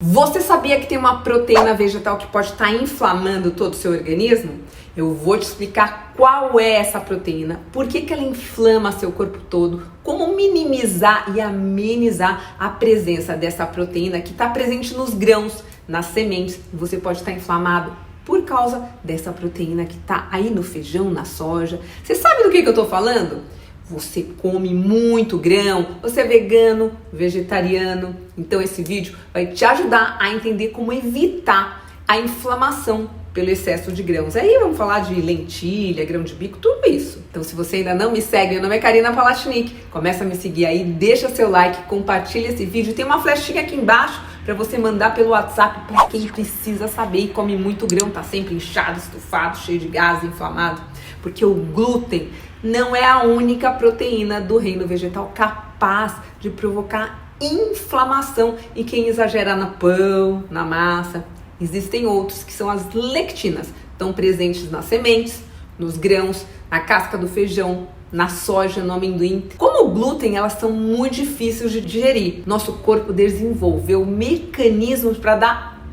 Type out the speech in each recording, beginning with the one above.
Você sabia que tem uma proteína vegetal que pode estar inflamando todo o seu organismo? Eu vou te explicar qual é essa proteína, por que ela inflama seu corpo todo, como minimizar e amenizar a presença dessa proteína que está presente nos grãos, nas sementes. Você pode estar inflamado por causa dessa proteína que está aí no feijão, na soja. Você sabe do que eu estou falando? Você come muito grão, você é vegano, vegetariano, então esse vídeo vai te ajudar a entender como evitar a inflamação pelo excesso de grãos. Aí vamos falar de lentilha, grão de bico, tudo isso. Então se você ainda não me segue, meu nome é Karina Palachnik, começa a me seguir aí, deixa seu like, compartilha esse vídeo, tem uma flechinha aqui embaixo para você mandar pelo WhatsApp para quem precisa saber e come muito grão, tá sempre inchado, estufado, cheio de gás, inflamado, porque o glúten não é a única proteína do reino vegetal capaz de provocar inflamação em quem exagera no pão, na massa. Existem outros que são as lectinas, estão presentes nas sementes, nos grãos, na casca do feijão, na soja, no amendoim. Como o glúten, elas são muito difíceis de digerir. Nosso corpo desenvolveu mecanismos para dar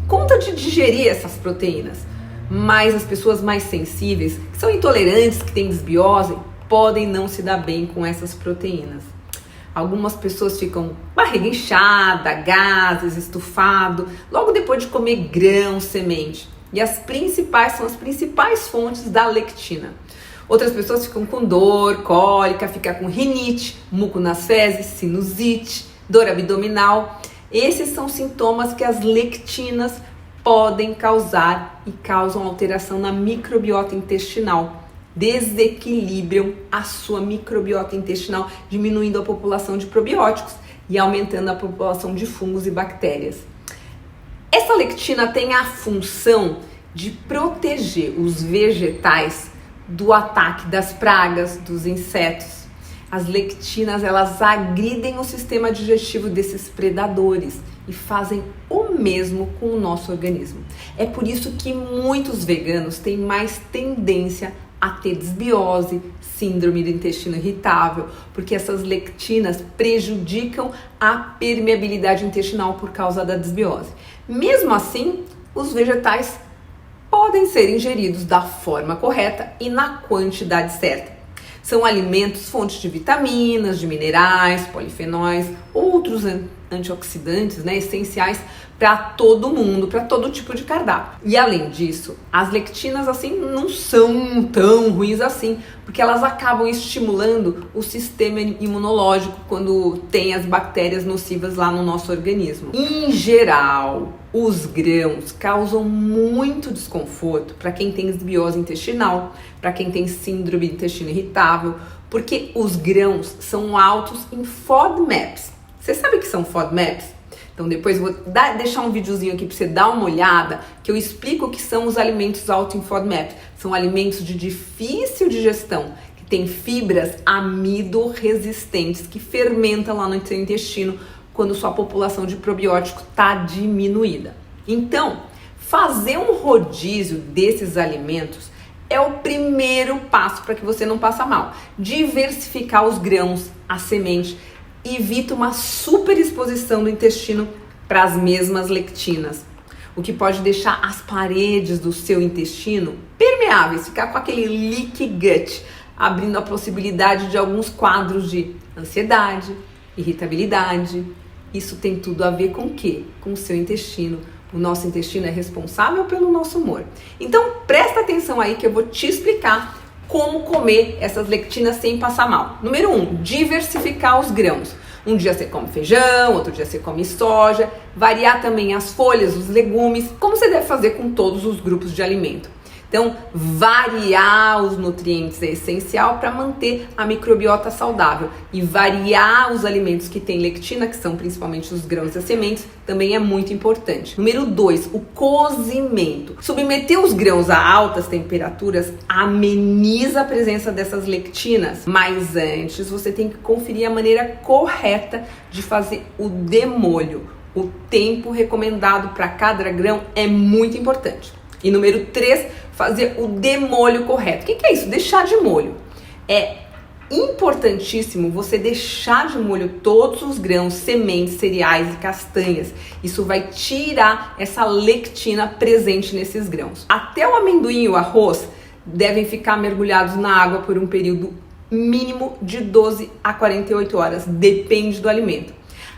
conta de digerir essas proteínas. Mas as pessoas mais sensíveis, que são intolerantes, que têm desbiose, podem não se dar bem com essas proteínas. Algumas pessoas ficam barriga inchada, gases, estufado, logo depois de comer grão, semente. E as principais são as principais fontes da lectina. Outras pessoas ficam com dor, cólica, ficam com rinite, muco nas fezes, sinusite, dor abdominal. Esses são sintomas que as lectinas podem causar e causam alteração na microbiota intestinal, desequilibram a sua microbiota intestinal, diminuindo a população de probióticos e aumentando a população de fungos e bactérias. Essa lectina tem a função de proteger os vegetais do ataque das pragas, dos insetos. As lectinas, elas agridem o sistema digestivo desses predadores e fazem o mesmo com o nosso organismo. É por isso que muitos veganos têm mais tendência a ter desbiose, síndrome do intestino irritável, porque essas lectinas prejudicam a permeabilidade intestinal por causa da desbiose. Mesmo assim, os vegetais podem ser ingeridos da forma correta e na quantidade certa. São alimentos fontes de vitaminas, de minerais, polifenóis, outros antioxidantes, essenciais para todo mundo, para todo tipo de cardápio. E além disso, as lectinas assim não são tão ruins assim, porque elas acabam estimulando o sistema imunológico quando tem as bactérias nocivas lá no nosso organismo. Em geral, os grãos causam muito desconforto para quem tem desbiose intestinal, para quem tem síndrome do intestino irritável, porque os grãos são altos em FODMAPs. Você sabe o que são FODMAPs? Então depois eu vou deixar um videozinho aqui para você dar uma olhada, que eu explico o que são os alimentos altos em FODMAPs. São alimentos de difícil digestão, que têm fibras amido-resistentes, que fermentam lá no seu intestino quando sua população de probiótico está diminuída. Então, fazer um rodízio desses alimentos é o primeiro passo para que você não passe mal. Diversificar os grãos, a semente, evita uma superexposição do intestino para as mesmas lectinas, o que pode deixar as paredes do seu intestino permeáveis, ficar com aquele leaky gut, abrindo a possibilidade de alguns quadros de ansiedade, irritabilidade. Isso tem tudo a ver com o quê? Com o seu intestino. O nosso intestino é responsável pelo nosso humor. Então presta atenção aí que eu vou te explicar como comer essas lectinas sem passar mal. Número 1, diversificar os grãos. Um dia você come feijão, outro dia você come soja. Variar também as folhas, os legumes, como você deve fazer com todos os grupos de alimento. Então, variar os nutrientes é essencial para manter a microbiota saudável. E variar os alimentos que têm lectina, que são principalmente os grãos e as sementes, também é muito importante. Número 2, o cozimento. Submeter os grãos a altas temperaturas ameniza a presença dessas lectinas. Mas antes, você tem que conferir a maneira correta de fazer o demolho. O tempo recomendado para cada grão é muito importante. E número 3, fazer o demolho correto. O que é isso? Deixar de molho. É importantíssimo você deixar de molho todos os grãos, sementes, cereais e castanhas. Isso vai tirar essa lectina presente nesses grãos. Até o amendoim e o arroz devem ficar mergulhados na água por um período mínimo de 12 a 48 horas, depende do alimento.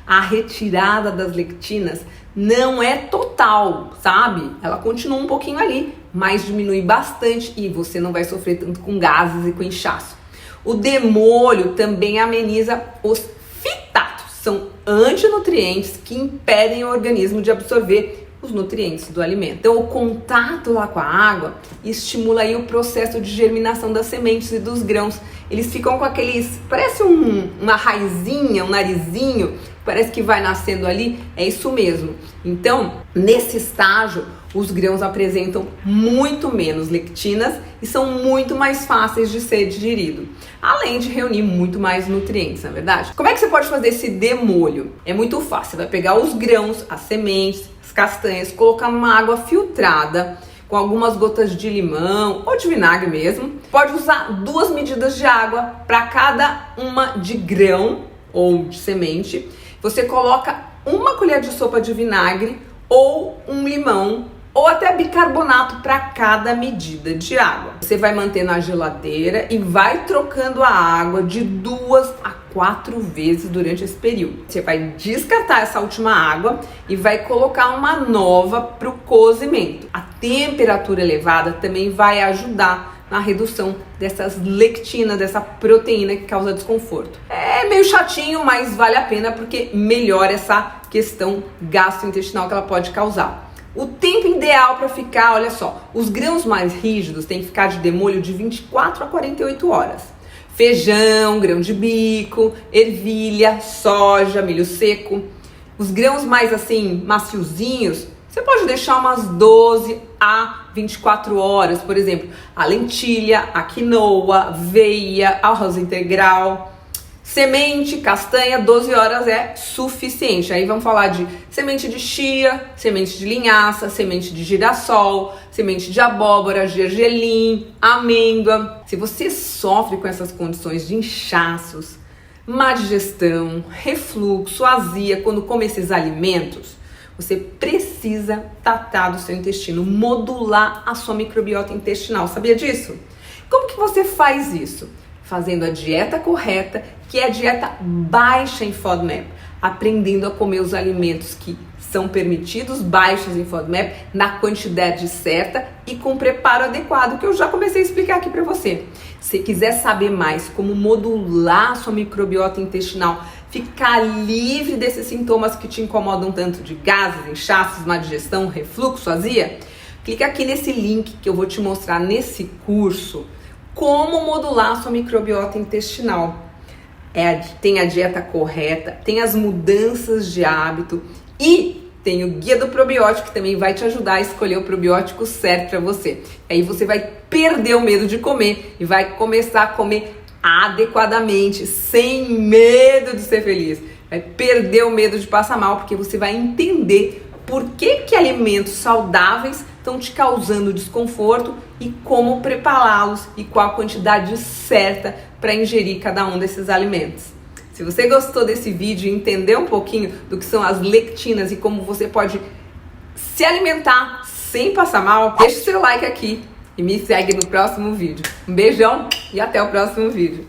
A retirada das lectinas não é total, sabe? Ela continua um pouquinho ali, mas diminui bastante e você não vai sofrer tanto com gases e com inchaço. O demolho também ameniza os fitatos, são antinutrientes que impedem o organismo de absorver os nutrientes do alimento. Então, o contato lá com a água estimula aí o processo de germinação das sementes e dos grãos. Eles ficam com aqueles, parece uma raizinha, um narizinho, parece que vai nascendo ali, é isso mesmo. Então, nesse estágio, os grãos apresentam muito menos lectinas e são muito mais fáceis de ser digerido, além de reunir muito mais nutrientes, na verdade. Como é que você pode fazer esse demolho? É muito fácil, você vai pegar os grãos, as sementes, as castanhas, colocar numa água filtrada, com algumas gotas de limão ou de vinagre mesmo. Pode usar 2 medidas de água para cada uma de grão ou de semente. Você coloca 1 colher de sopa de vinagre ou um limão ou até bicarbonato para cada medida de água. Você vai manter na geladeira e vai trocando a água de 2 a 4 vezes durante esse período. Você vai descartar essa última água e vai colocar uma nova para o cozimento. A temperatura elevada também vai ajudar na redução dessas lectinas, dessa proteína que causa desconforto. É meio chatinho, mas vale a pena porque melhora essa questão gastrointestinal que ela pode causar. O tempo ideal para ficar, olha só, os grãos mais rígidos têm que ficar de demolho de 24 a 48 horas. Feijão, grão de bico, ervilha, soja, milho seco. Os grãos mais assim, maciozinhos, você pode deixar umas 12 a 24 horas, por exemplo, a lentilha, a quinoa, aveia, arroz integral. Semente, castanha, 12 horas é suficiente. Aí vamos falar de semente de chia, semente de linhaça, semente de girassol, semente de abóbora, gergelim, amêndoa. Se você sofre com essas condições de inchaços, má digestão, refluxo, azia quando come esses alimentos, você precisa tratar do seu intestino, modular a sua microbiota intestinal. Sabia disso? Como que você faz isso? Fazendo a dieta correta, que é a dieta baixa em FODMAP, aprendendo a comer os alimentos que são permitidos, baixos em FODMAP, na quantidade certa e com preparo adequado, que eu já comecei a explicar aqui para você. Se quiser saber mais como modular a sua microbiota intestinal, ficar livre desses sintomas que te incomodam tanto de gases, inchaços, má digestão, refluxo, azia, clica aqui nesse link que eu vou te mostrar nesse curso como modular a sua microbiota intestinal. Tem a dieta correta, tem as mudanças de hábito e tem o guia do probiótico que também vai te ajudar a escolher o probiótico certo para você. Aí você vai perder o medo de comer e vai começar a comer adequadamente, sem medo de ser feliz. Vai perder o medo de passar mal, porque você vai entender por que alimentos saudáveis estão te causando desconforto e como prepará-los e qual a quantidade certa para ingerir cada um desses alimentos. Se você gostou desse vídeo e entendeu um pouquinho do que são as lectinas e como você pode se alimentar sem passar mal, deixa o seu like aqui e me segue no próximo vídeo. Um beijão e até o próximo vídeo.